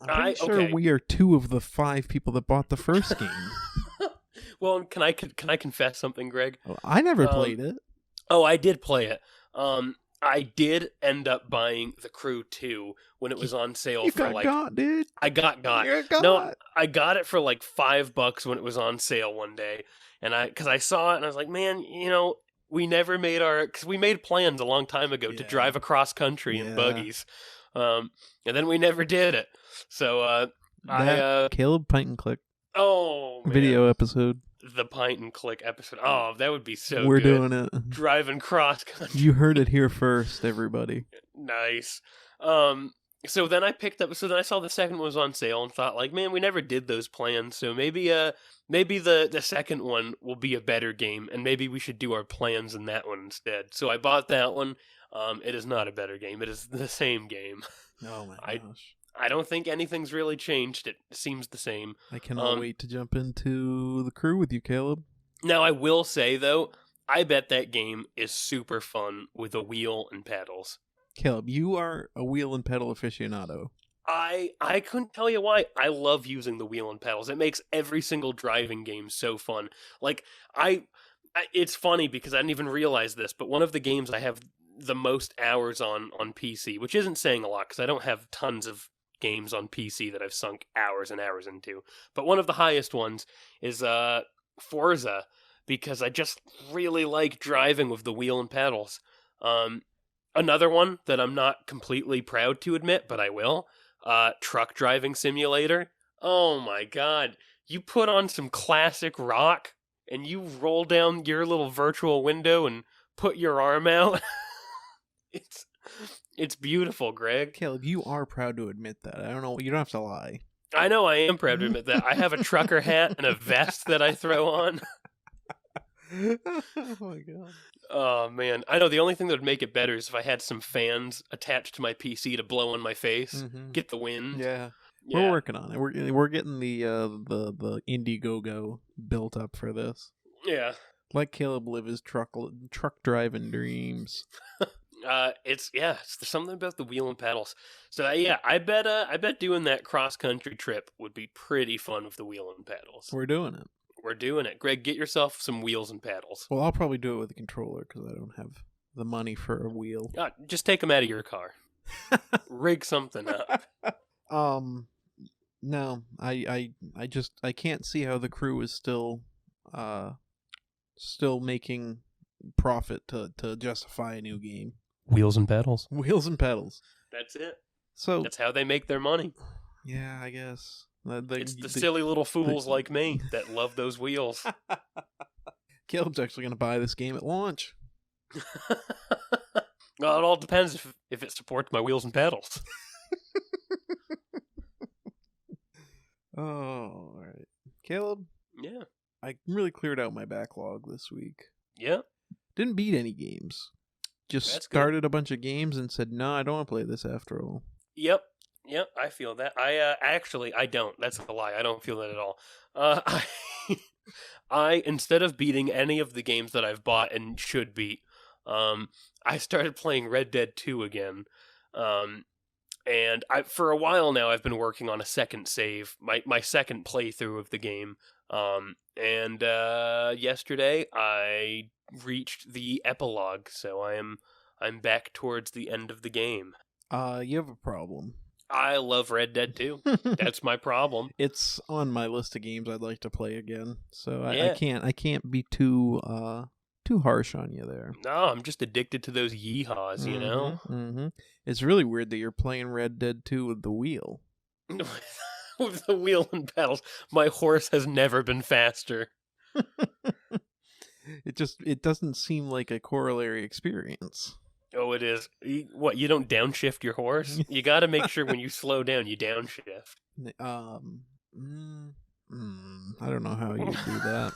pretty sure we are 2 of the 5 people that bought the first game. Well, can I confess something, Greg? Oh, I never played it. Oh, I did play it. I did end up buying The Crew 2 when it was on sale got, dude. I got. No, I got it for like $5 when it was on sale one day, and because I saw it and I was like, man, we never made because we made plans a long time ago to drive across country in buggies, and then we never did it. So Caleb Pint and Click. Oh, man. Video episode. The Pint and Click episode. Oh, that would be so We're good. doing it. Driving cross country. You heard it here first, everybody. Nice. So then I saw the second one was on sale and thought like, man, we never did those plans. So maybe maybe the second one will be a better game, and maybe we should do our plans in that one instead. So I bought that one. It is not a better game. It is the same game. Oh my I gosh. I don't think anything's really changed. It seems the same. I cannot wait to jump into the crew with you, Caleb. Now, I will say, though, I bet that game is super fun with a wheel and pedals. Caleb, you are a wheel and pedal aficionado. I couldn't tell you why. I love using the wheel and pedals. It makes every single driving game so fun. Like, it's funny because I didn't even realize this, but one of the games I have the most hours on PC, which isn't saying a lot because I don't have tons of games on PC that I've sunk hours and hours into. But one of the highest ones is Forza, because I just really like driving with the wheel and pedals. Another one that I'm not completely proud to admit, but I will, Truck Driving Simulator. Oh my god. You put on some classic rock, and you roll down your little virtual window and put your arm out. It's beautiful, Greg. Caleb, you are proud to admit that. I don't know. You don't have to lie. I know I am proud to admit that. I have a trucker hat and a vest that I throw on. Oh my god. Oh man, I know the only thing that would make it better is if I had some fans attached to my PC to blow on my face, get the wind. Yeah. We're working on it. We're getting the Indiegogo built up for this. Yeah. Let Caleb live his truck driving dreams. It's something about the wheel and pedals. So yeah, I bet doing that cross country trip would be pretty fun with the wheel and pedals. We're doing it. We're doing it. Greg, get yourself some wheels and pedals. Well, I'll probably do it with a controller because I don't have the money for a wheel. Just take them out of your car. Rig something up. No, I can't see how the crew is still making profit to justify a new game. Wheels and pedals. Wheels and pedals. That's it. So that's how they make their money. Yeah, I guess. It's the silly little fools like me that love those wheels. Caleb's actually going to buy this game at launch. Well, it all depends if it supports my wheels and pedals. Oh, all right. Caleb? Yeah. I really cleared out my backlog this week. Yeah. Didn't beat any games. Just That's started good. a bunch of games and said, no, I don't want to play this after all. Yep, I feel that. I don't. That's a lie. I don't feel that at all. I instead of beating any of the games that I've bought and should beat, I started playing Red Dead 2 again. And for a while now, I've been working on a second save, my second playthrough of the game. And yesterday I reached the epilogue, so I'm back towards the end of the game. You have a problem. I love Red Dead 2. That's my problem. It's on my list of games I'd like to play again, so Yeah. I can't be too harsh on you there. No, I'm just addicted to those yeehaws, you know? Mm-hmm. It's really weird that you're playing Red Dead 2 with the wheel. With the wheel and pedals. My horse has never been faster. It doesn't seem like a corollary experience. Oh, it is. What, you don't downshift your horse? You got to make sure when you slow down, you downshift. I don't know how you do that.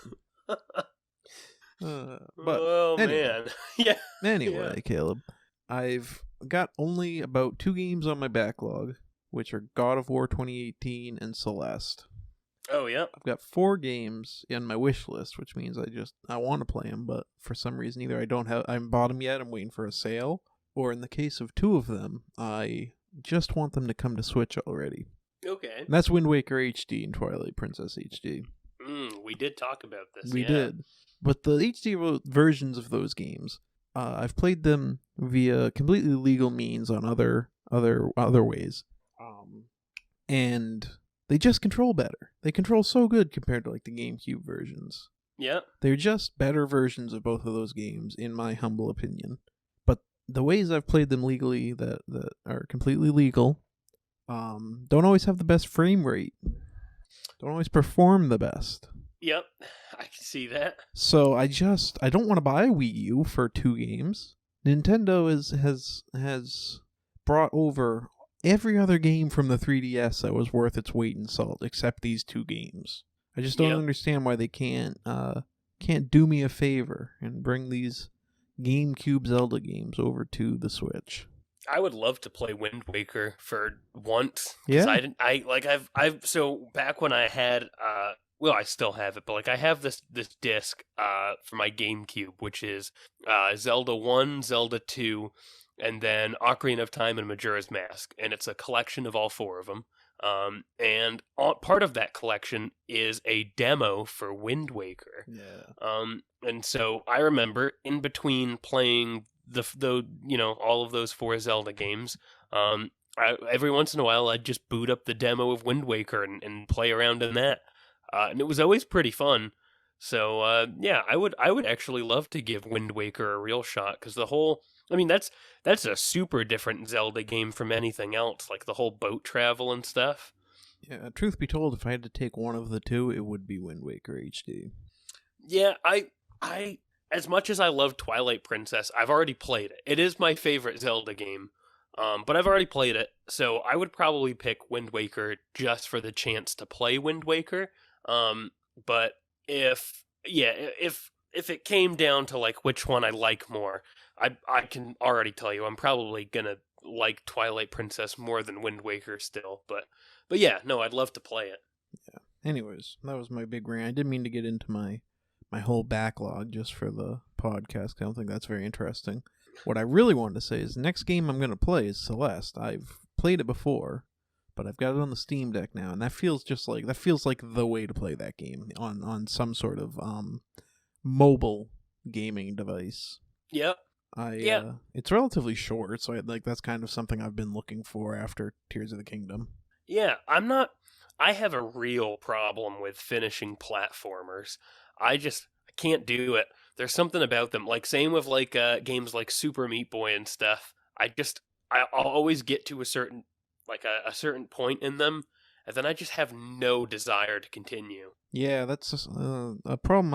But oh, anyway. man. Yeah. Anyway, Yeah. Caleb, I've got only about 2 games on my backlog, which are God of War 2018 and Celeste. Oh, yeah. I've got 4 games in my wish list, which means I want to play them, but for some reason either I haven't bought them yet, I'm waiting for a sale, or in the case of 2 of them, I just want them to come to Switch already. Okay. And that's Wind Waker HD and Twilight Princess HD. We did talk about this. We did. But the HD versions of those games, I've played them via completely legal means on other ways. And they just control better. They control so good compared to like the GameCube versions. Yeah. They're just better versions of both of those games, in my humble opinion. But the ways I've played them legally that are completely legal, don't always have the best frame rate. Don't always perform the best. Yep. I can see that. So I don't want to buy a Wii U for 2 games. Nintendo has brought over every other game from the 3DS that was worth its weight in salt, except these 2 games. I just don't Yep. understand why they can't do me a favor and bring these GameCube Zelda games over to the Switch. I would love to play Wind Waker for once because Yeah. so back when I had well, I still have it, but like I have this disc for my GameCube, which is Zelda 1, Zelda 2, and then Ocarina of Time and Majora's Mask, and it's a collection of all four of them. And part of that collection is a demo for Wind Waker. Yeah. And so I remember in between playing the all of those four Zelda games, every once in a while I'd just boot up the demo of Wind Waker and play around in that, and it was always pretty fun. So yeah, I would actually love to give Wind Waker a real shot because that's a super different Zelda game from anything else, like the whole boat travel and stuff. Yeah, truth be told, if I had to take one of the two, it would be Wind Waker HD. Yeah, I as much as I love Twilight Princess, I've already played it. It is my favorite Zelda game, but I've already played it, so I would probably pick Wind Waker just for the chance to play Wind Waker. But if it came down to like which one I like more, I can already tell you I'm probably gonna like Twilight Princess more than Wind Waker still. But yeah, no, I'd love to play it. Yeah. Anyways, that was my big rant. I didn't mean to get into my whole backlog just for the podcast. I don't think that's very interesting. What I really wanted to say is the next game I'm going to play is Celeste. I've played it before, but I've got it on the Steam Deck now, and that feels like the way to play that game on some sort of mobile gaming device. Yep. It's relatively short, so that's kind of something I've been looking for after Tears of the Kingdom. Yeah, I have a real problem with finishing platformers. I can't do it. There's something about them. Like same with like games like Super Meat Boy and stuff. I'll always get to a certain a certain point in them, and then I just have no desire to continue. Yeah, that's a problem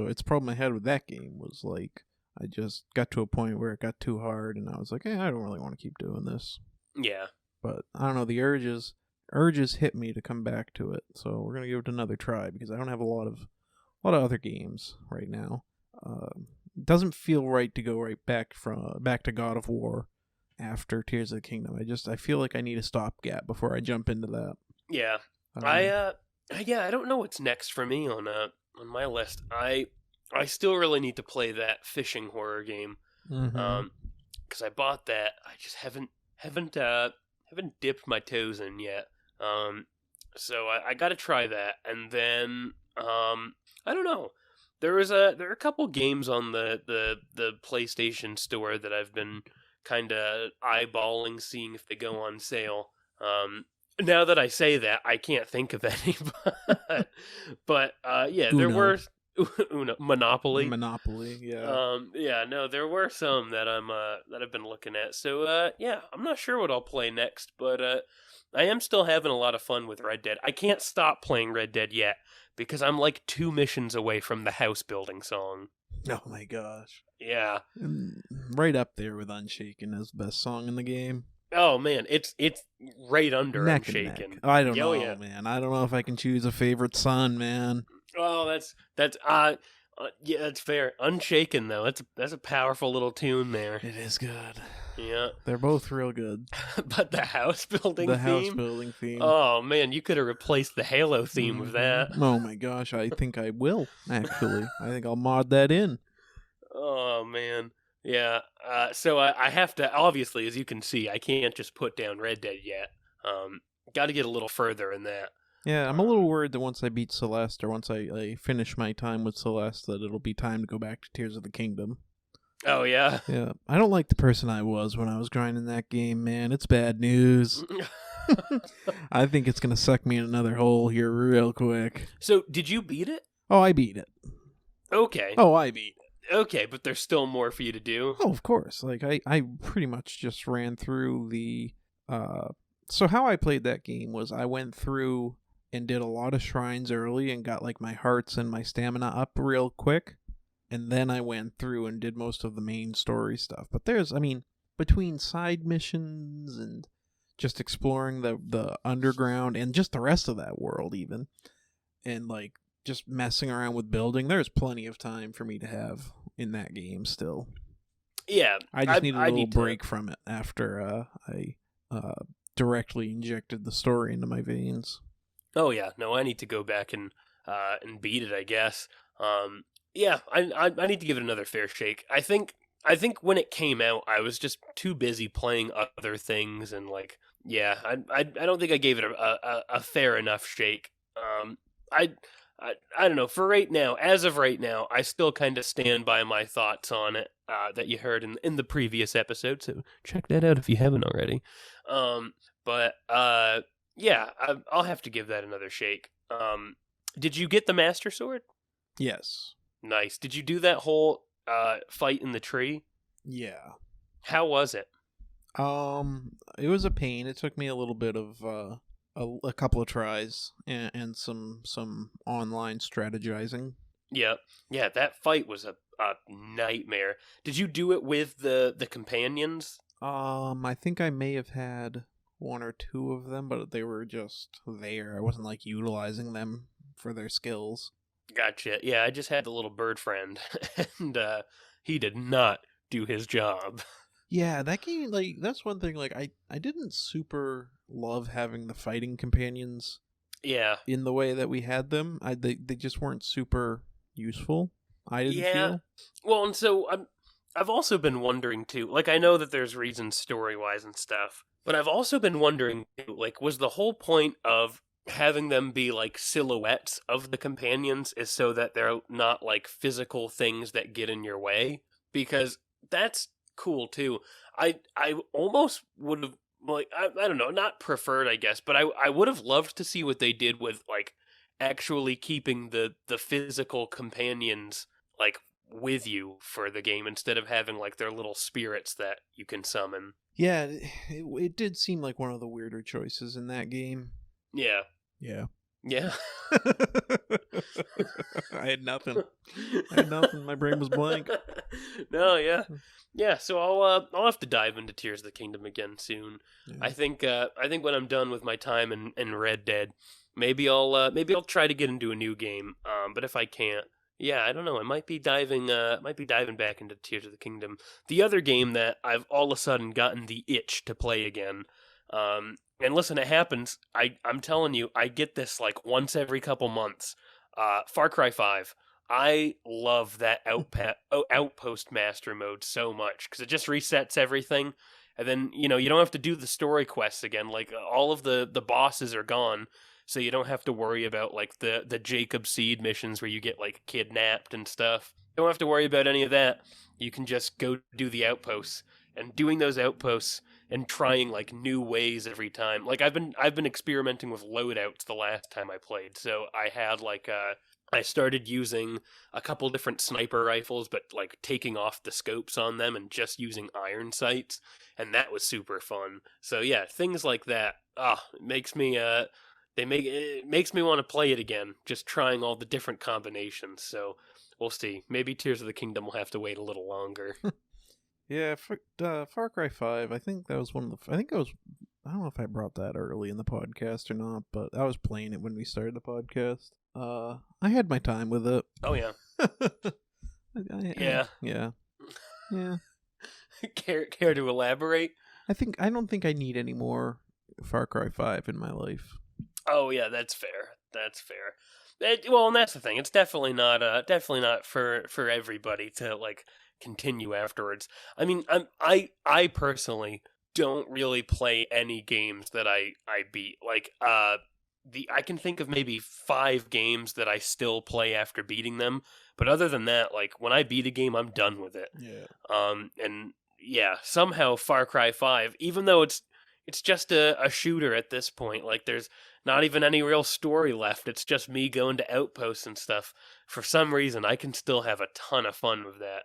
it's a problem I had with that game was like I just got to a point where it got too hard and I was like, I don't really want to keep doing this. Yeah. But I don't know, the urges hit me to come back to it. So we're going to give it another try because I don't have a lot of other games right now. It doesn't feel right to go right back to God of War after Tears of the Kingdom. I feel like I need a stopgap before I jump into that. Yeah. I don't know what's next for me on my list. I still really need to play that fishing horror game. Mm-hmm. Because I bought that. I just haven't dipped my toes in yet. So I got to try that, and then I don't know. There are a couple games on the PlayStation Store that I've been kind of eyeballing, seeing if they go on sale. Now that I say that, I can't think of any, but yeah, Uno. there were Monopoly. Yeah. Yeah, no, there were some that I've been looking at. So yeah, I'm not sure what I'll play next, but I am still having a lot of fun with Red Dead. I can't stop playing Red Dead yet because I'm like 2 missions away from the house building song. Oh my gosh. Yeah. Right up there with Unshaken as the best song in the game. Oh man, it's right under neck Unshaken. Neck. I don't know, yeah. Man. I don't know if I can choose a favorite son, man. Oh, that's yeah, that's fair. Unshaken though, that's a powerful little tune there. It is good. Yeah, they're both real good. But the house building theme. Oh man, you could have replaced the Halo theme with that. Oh my gosh, I think I will actually. I think I'll mod that in. Oh man, yeah. So I have to, obviously, as you can see, I can't just put down Red Dead yet. Got to get a little further in that. Yeah, I'm a little worried that once I beat Celeste, or once I finish my time with Celeste, that it'll be time to go back to Tears of the Kingdom. Oh, yeah? Yeah. I don't like the person I was when I was grinding that game, man. It's bad news. I think it's going to suck me in another hole here real quick. So, did you beat it? Oh, I beat it. Okay. Oh, I beat it. Okay, but there's still more for you to do? Oh, of course. Like, I pretty much just ran through the... So how I played that game was I went through and did a lot of shrines early and got, like, my hearts and my stamina up real quick. And then I went through and did most of the main story stuff. But between side missions and just exploring the underground and just the rest of that world even, and like just messing around with building, there's plenty of time for me to have in that game still. Yeah, I just need a I little need to. break from it after I directly injected the story into my veins. Oh yeah, no, I need to go back and beat it. I guess. Yeah, I need to give it another fair shake. I think when it came out, I was just too busy playing other things, and like, yeah, I don't think I gave it a fair enough shake. I. I don't know. For right now, as of right now, I still kind of stand by my thoughts on it that you heard in the previous episode. So check that out if you haven't already. But yeah, I'll have to give that another shake. Did you get the Master Sword? Yes. Nice. Did you do that whole fight in the tree? Yeah. How was it? It was a pain. It took me a little bit of a couple of tries and some online strategizing. Yeah, yeah. That fight was a nightmare. Did you do it with the companions? I think I may have had one or two of them, but they were just there. I wasn't like utilizing them for their skills. Gotcha. Yeah, I just had a little bird friend, and he did not do his job. Yeah, that game, like, that's one thing, like, I didn't super love having the fighting companions Yeah, in the way that we had them. They just weren't super useful, I didn't yeah. feel. Well, and so I've also been wondering too. Like, I know that there's reasons story wise and stuff, but I've also been wondering too. Like, was the whole point of having them be like silhouettes of the companions is so that they're not like physical things that get in your way? Because that's cool too. I almost would have like I don't know, not preferred I guess, but I would have loved to see what they did with like actually keeping the physical companions like with you for the game instead of having like their little spirits that you can summon. Yeah, it did seem like one of the weirder choices in that game. Yeah. Yeah. Yeah. I had nothing. I had nothing. My brain was blank. No, yeah. Yeah, so I'll have to dive into Tears of the Kingdom again soon. Yeah. I think when I'm done with my time in Red Dead, maybe I'll try to get into a new game. But if I can't, yeah, I don't know. I might be diving back into Tears of the Kingdom. The other game that I've all of a sudden gotten the itch to play again. And listen, it happens. I'm telling you, I get this like once every couple months. Far Cry 5. I love that outpost master mode so much because it just resets everything, and then you don't have to do the story quests again. Like all of the bosses are gone, so you don't have to worry about like the Jacob Seed missions where you get like kidnapped and stuff. You don't have to worry about any of that. You can just go do the outposts, and doing those outposts and trying like new ways every time. Like I've been experimenting with loadouts the last time I played, so I had like I started using a couple different sniper rifles, but like taking off the scopes on them and just using iron sights, and that was super fun. So yeah, things like that. It makes me it makes me want to play it again. Just trying all the different combinations. So we'll see. Maybe Tears of the Kingdom will have to wait a little longer. Yeah, Far Cry 5, I think that was one of the... I don't know if I brought that early in the podcast or not, but I was playing it when we started the podcast. I had my time with it. Oh yeah. Yeah. Yeah. Yeah. Care to elaborate? I don't think I need any more Far Cry 5 in my life. Oh yeah, that's fair. That's fair. Well, and that's the thing. It's definitely not for everybody to like continue afterwards. I mean, I personally don't really play any games that I beat. Like I can think of maybe 5 games that I still play after beating them, but other than that, like when I beat a game, I'm done with it. Yeah. And yeah, somehow Far Cry 5, even though it's just a shooter at this point, like there's not even any real story left. It's just me going to outposts and stuff. For some reason, I can still have a ton of fun with that.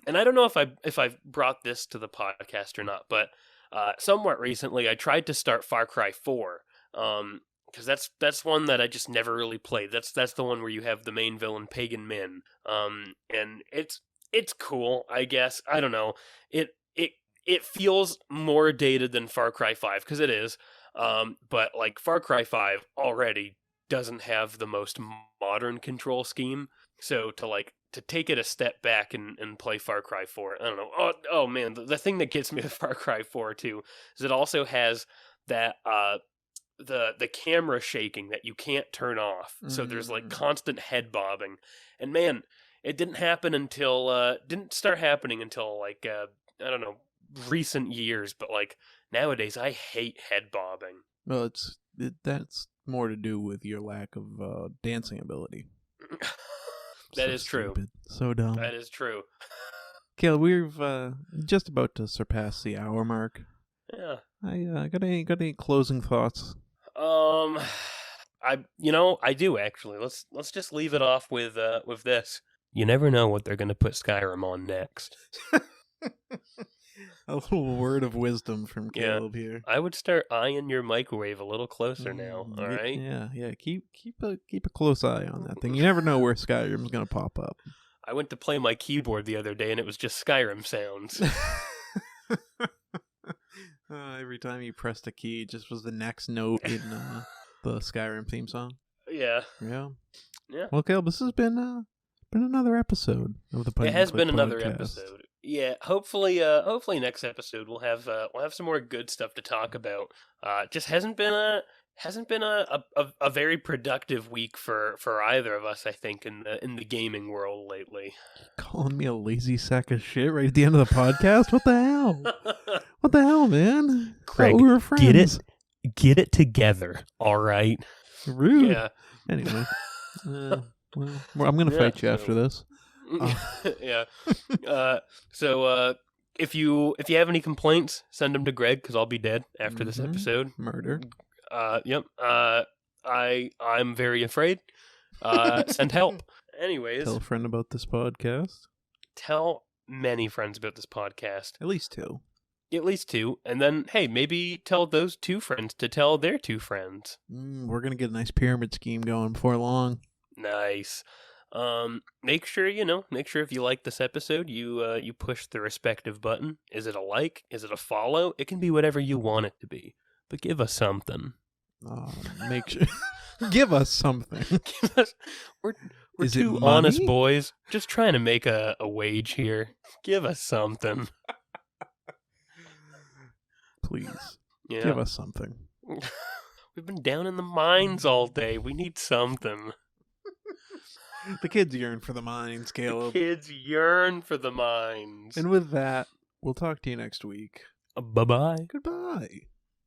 And I don't know if I've brought this to the podcast or not, but somewhat recently I tried to start Far Cry 4. Because that's one that I just never really played. That's the one where you have the main villain Pagan Min. And it's cool, I guess. I don't know. It feels more dated than Far Cry 5 because it is. But like Far Cry 5 already doesn't have the most modern control scheme. So to take it a step back and play Far Cry 4, I don't know. Oh man, the thing that gets me with Far Cry 4 too is it also has that the camera shaking that you can't turn off. So there's like constant head bobbing, and man, it didn't start happening until like I don't know, recent years. But like nowadays, I hate head bobbing. Well, that's more to do with your lack of dancing ability. That is true. Stupid. So dumb. That is true. Caleb, we've just about to surpass the hour mark. Yeah. I got any closing thoughts? I do actually. Let's just leave it off with this. You never know what they're going to put Skyrim on next. A little word of wisdom from Caleb here. I would start eyeing your microwave a little closer now. All right. Yeah. Keep a close eye on that thing. You never know where Skyrim's gonna pop up. I went to play my keyboard the other day, and it was just Skyrim sounds. Every time you pressed a key, it just was the next note in the Skyrim theme song. Yeah. Well, Caleb, this has been another episode of the. It has been another podcast. episode. Yeah, hopefully next episode we'll have some more good stuff to talk about. Just hasn't been a very productive week for either of us, I think, in the gaming world lately. Calling me a lazy sack of shit right at the end of the podcast? What the hell? What the hell, man? Craig, we were friends. Get it together, all right? Rude. Yeah. Anyway, well, I'm gonna fight you after this. Yeah. So if you have any complaints, send them to Greg because I'll be dead after this episode. Murder. Yep. I'm very afraid. Send help. Anyways, tell a friend about this podcast. Tell many friends about this podcast. At least two. At least two, and then hey, maybe tell those two friends to tell their two friends. We're gonna get a nice pyramid scheme going before long. Nice. Make sure if you like this episode, you push the respective button. Is it a like? Is it a follow? It can be whatever you want it to be, but give us something. Make sure. Give us something. We're two honest boys, just trying to make a wage here. Give us something. Please. Yeah. Give us something. We've been down in the mines all day. We need something. The kids yearn for the mines, Caleb. The kids yearn for the mines. And with that, we'll talk to you next week. Bye-bye. Goodbye.